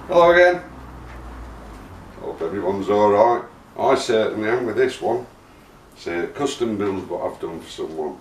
Hello again. Hope everyone's alright. I certainly am with this one. It's a custom build what I've done for someone.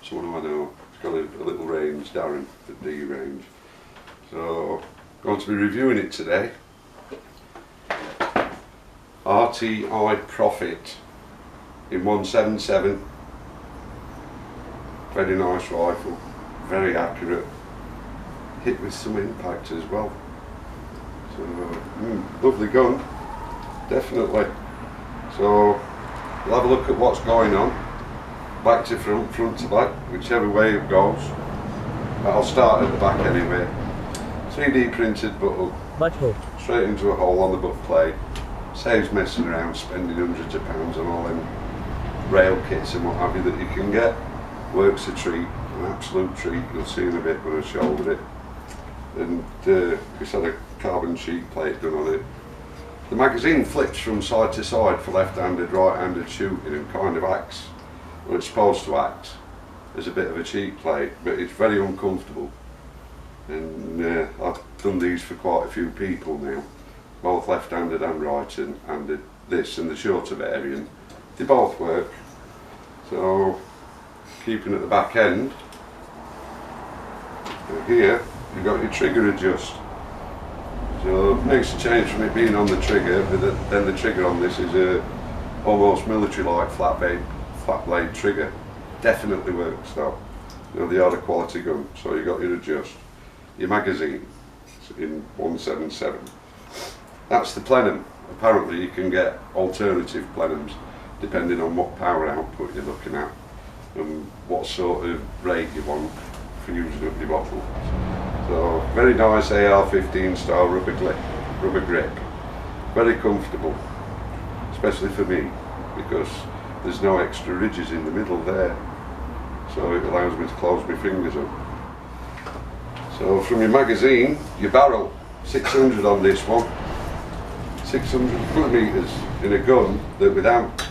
Someone who I know. It's got a little range, Darren, the D range. So, I'm going to be reviewing it today. RTI Prophet in 177. Very nice rifle, very accurate. Hit with some impact as well. So, lovely gun, definitely. So, we'll have a look at what's going on. Back to front, front to back, whichever way it goes. But I'll start at the back anyway. 3D printed butt straight into a hole on the butt plate. Saves messing around, spending hundreds of pounds on all them rail kits and what have you that you can get. Works a treat, an absolute treat. You'll see in a bit when I shoulder it. And it's had a carbon sheet plate done on it. The magazine flips from side to side for left-handed, right-handed shooting and kind of acts, well, it's supposed to act as a bit of a cheat plate, but it's very uncomfortable. And I've done these for quite a few people now, both left-handed and right-handed. This and the shorter variant, they both work. So, keeping at the back end, here you've got your trigger adjust. So it makes a change from it being on the trigger, but then the trigger on this is a almost military-like flat blade trigger. Definitely works though. You know, they are a quality gun. So you got your adjust, your magazine in 177. That's the plenum. Apparently you can get alternative plenums depending on what power output you're looking at and what sort of rate you want for using up your bottle. So very nice AR-15 style rubber grip, very comfortable, especially for me because there's no extra ridges in the middle there, so it allows me to close my fingers up. So from your magazine, your barrel, 600 on this one, 600mm in a gun that without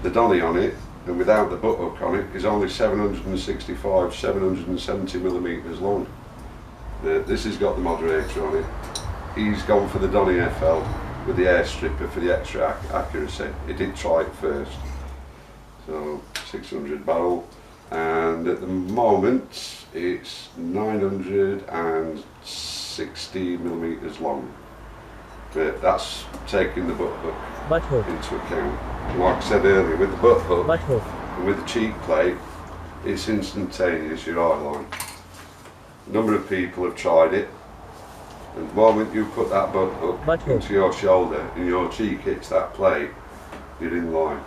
the donny on it and without the butt hook on it is only 770mm long. This has got the moderator on it. He's gone for the Donny FL with the air stripper for the extra accuracy. He did try it first. So 600 barrel, and at the moment it's 960mm long. But that's taking the butt hook into account. And like I said earlier, with the butt hook and with the cheek plate, it's instantaneous, your eye line. A number of people have tried it, and the moment you put that butt hook into your shoulder and your cheek hits that plate, you're in line.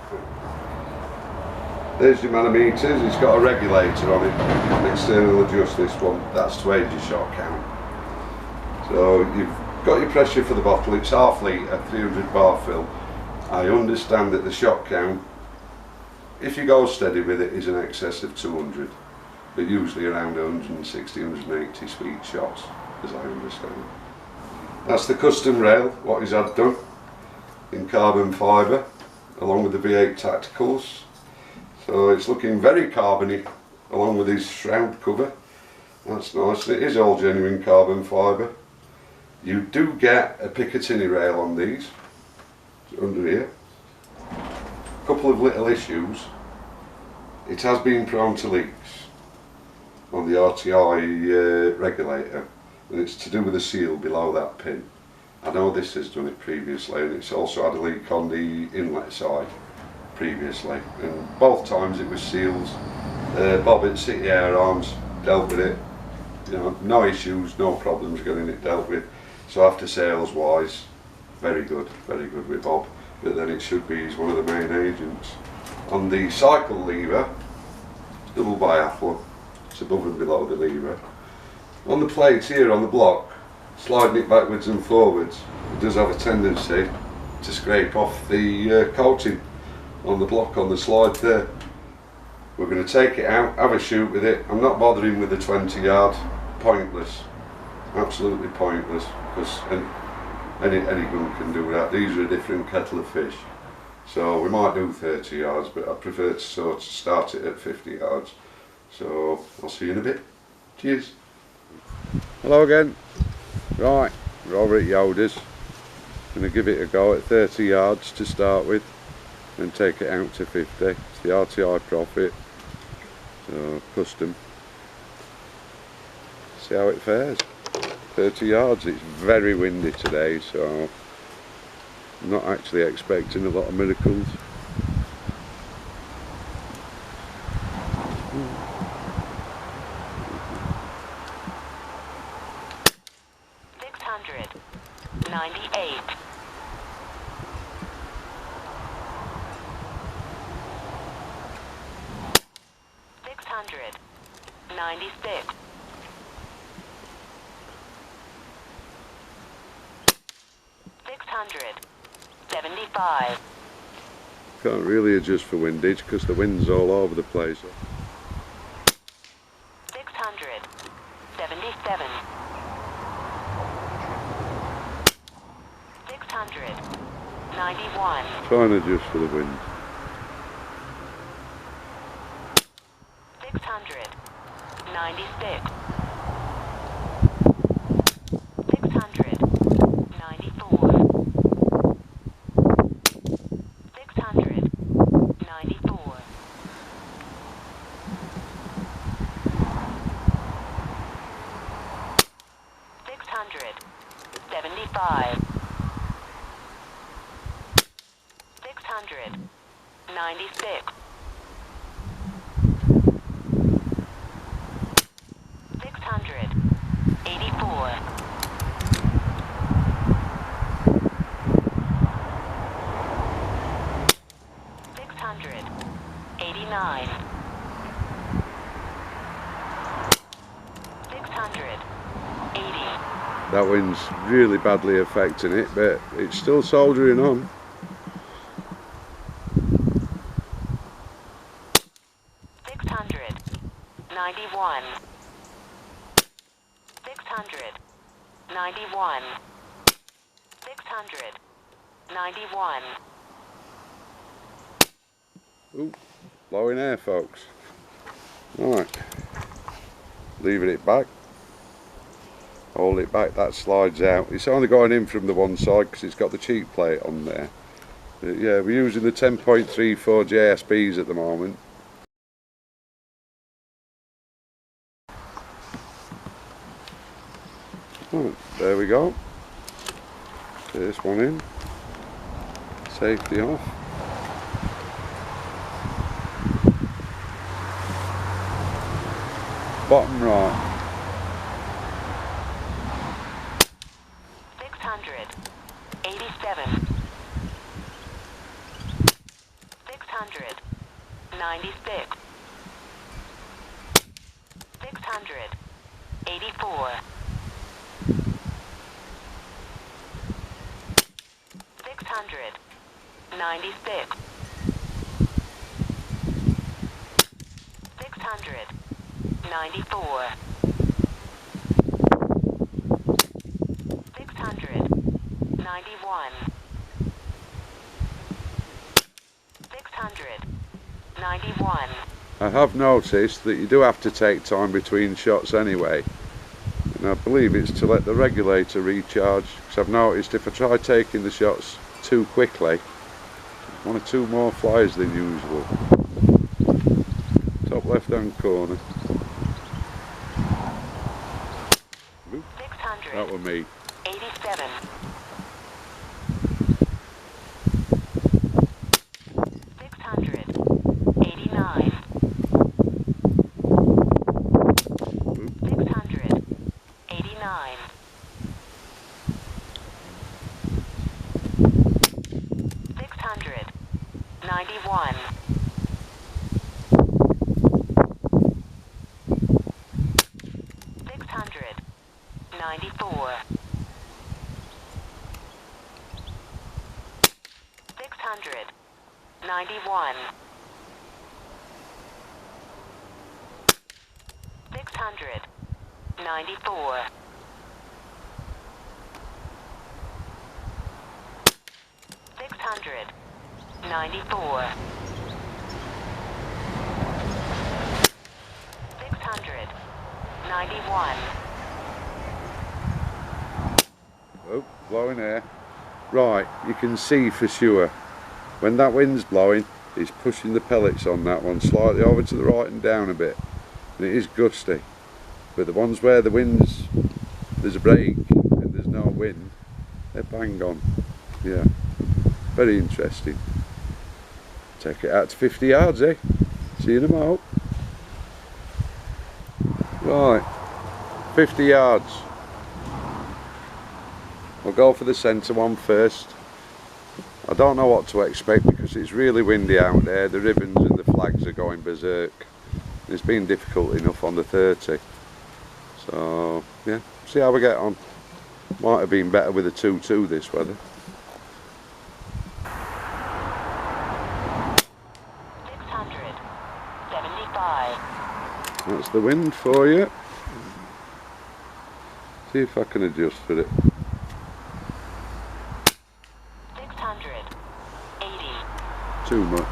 There's your manometers. It's got a regulator on it, an external adjust this one, that's to aid your shot count. So you've got your pressure for the bottle, it's half litre, 300 bar fill. I understand that the shot count, if you go steady with it, is in excess of 200. But usually around 160, 180 sweet shots, as I understand. That's the custom rail, what he's had done, in carbon fibre, along with the V8 Tacticals. So it's looking very carbony, along with his shroud cover. That's nice, and it is all genuine carbon fibre. You do get a Picatinny rail on these, under here. A couple of little issues. It has been prone to leaks on the RTI regulator, and it's to do with the seal below that pin. I know this has done it previously, and it's also had a leak on the inlet side previously, and both times it was seals. Bob at City Air Arms dealt with it, you know, no issues, no problems getting it dealt with. So after sales wise, very good with Bob, but then it should be, he's one of the main agents. On the cycle lever, double biathlon, it's above and below the lever. On the plates here on the block, sliding it backwards and forwards, it does have a tendency to scrape off the coating on the block on the slide there. We're going to take it out, have a shoot with it. I'm not bothering with the 20 yard, pointless, absolutely pointless, because any gun can do that. These are a different kettle of fish. So we might do 30 yards, but I prefer to sort of start it at 50 yards. So I'll see you in a bit. Cheers. Hello again. Right, we're over at Yoda's. Going to give it a go at 30 yards to start with, then take it out to 50. It's the RTI Prophet, so custom. See how it fares. 30 yards. It's very windy today, so I'm not actually expecting a lot of miracles. Can't really adjust for windage because the wind's all over the place. 677. 691. Try and adjust for the wind. 696. 695. 696. 684. 689. 680. That wind's really badly affecting it, but it's still soldiering on. 691. 691. 691. Ooh, blowing air, folks. Right, leaving it back. Hold it back, that slides out. It's only going in from the one side because it's got the cheek plate on there. But yeah, we're using the 10.34 JSBs at the moment. Right, there we go. First one in. Safety off. Bottom right. 687. 696. 684. 696. 694. 691. 691. I have noticed that you do have to take time between shots anyway, and I believe it's to let the regulator recharge, because I've noticed if I try taking the shots too quickly, one or two more flies than usual. Top left hand corner. Oop, that was me. 87. 689. 689. 691. 694. 691. 694. 694. 691. Oh, blowing air. Right, you can see for sure when that wind's blowing, it's pushing the pellets on that one slightly over to the right and down a bit, and it is gusty. But the ones where there's a break and there's no wind, they're bang on. Yeah, very interesting. Take it out to 50 yards, eh? See you in a mo. Right, 50 yards. We'll go for the centre one first. I don't know what to expect because it's really windy out there. The ribbons and the flags are going berserk. It's been difficult enough on the 30. So, yeah, see how we get on. Might have been better with a 2-2 this weather. 675. That's the wind for you. See if I can adjust for it. 680. Too much.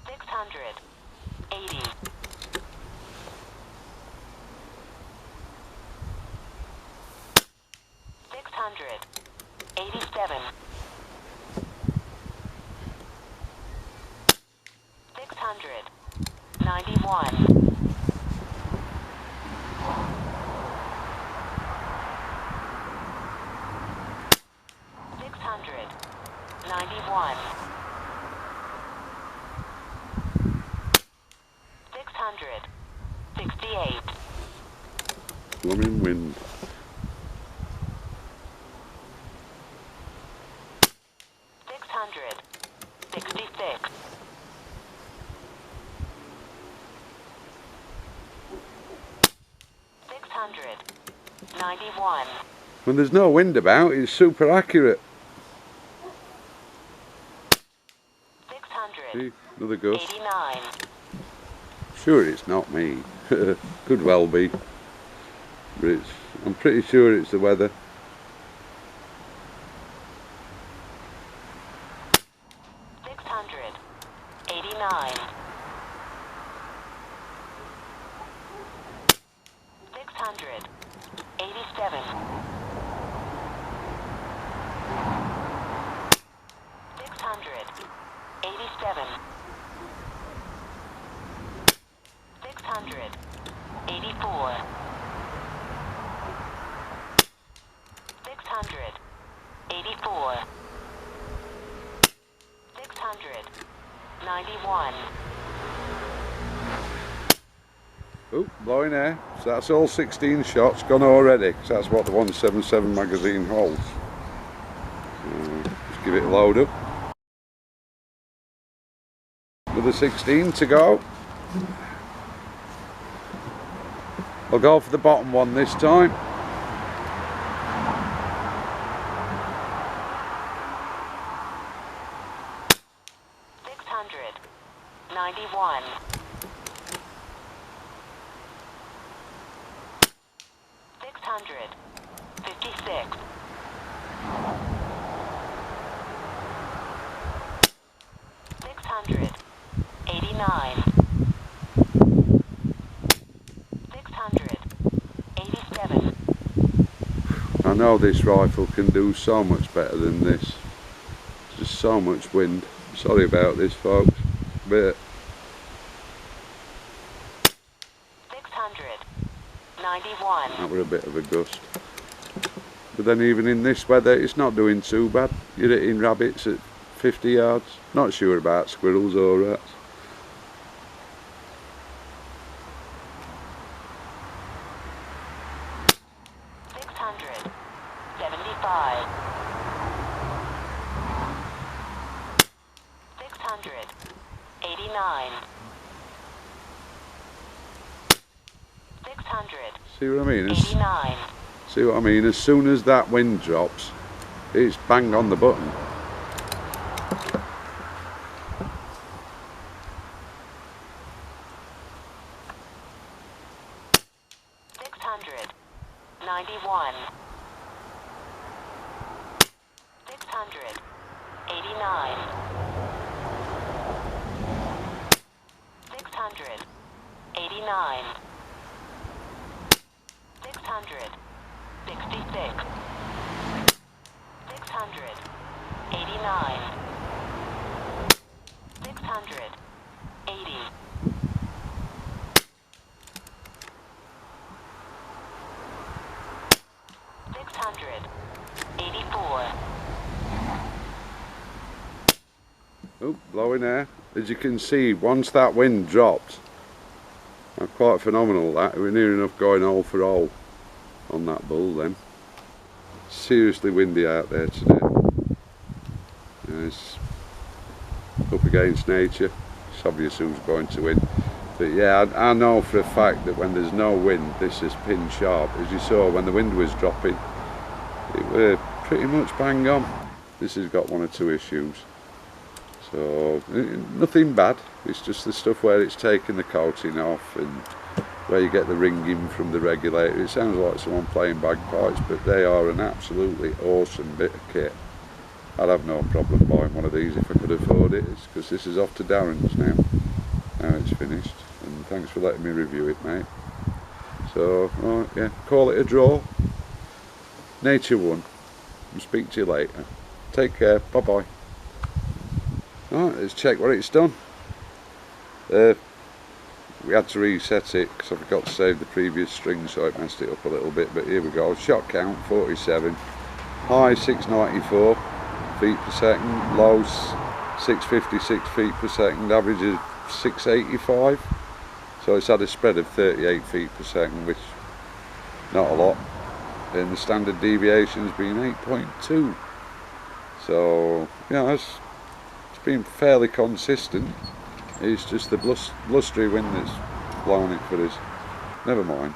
680. 687. 691. 691. 668. Blooming wind. 666. 691. When there's no wind about, it's super accurate. See, another gust. 689. Sure it's not me. Could well be. But I'm pretty sure it's the weather. 689. 687. 687. 684. 684. 691. Oh, blowing air. So that's all 16 shots gone already, because that's what the 177 magazine holds. Just give it a load up. Another 16 to go. I'll go for the bottom one this time. 691. 656. 689. 687. I know this rifle can do so much better than this. There's just so much wind. Sorry about this, folks. But 691. that were a bit of a gust. But then even in this weather, it's not doing too bad. You're hitting rabbits at 50 yards. Not sure about squirrels or rats. 675. 689. 689. See what I mean? See what I mean? As soon as that wind drops, it's bang on the button. $691. 689. 689. 600. 66. 600. 89. 600. 80. 600. 84. Oh, blowing air. As you can see, once that wind dropped, quite phenomenal that. We're near enough going all for all on that bull then. Seriously windy out there today. It's up against nature. It's obvious who's going to win. But yeah, I know for a fact that when there's no wind, this is pin sharp. As you saw, when the wind was dropping, it were pretty much bang on. This has got one or two issues. So, nothing bad. It's just the stuff where it's taking the coating off and where you get the ringing from the regulator. It sounds like someone playing bagpipes, but they are an absolutely awesome bit of kit. I'd have no problem buying one of these if I could afford it. It's because this is off to Darrens now. Now it's finished. And thanks for letting me review it, mate. So, right, yeah, call it a draw. Nature won. I'll speak to you later. Take care. Bye bye. Right, let's check what it's done. We had to reset it because I forgot to save the previous string, so it messed it up a little bit, but here we go. Shot count 47, high 694 feet per second, lows 656 feet per second, average is 685, so it's had a spread of 38 feet per second, which not a lot, and the standard deviation's been 8.2, so yeah, it's been fairly consistent. It's just the blustery wind that's blowing it for us. Never mind.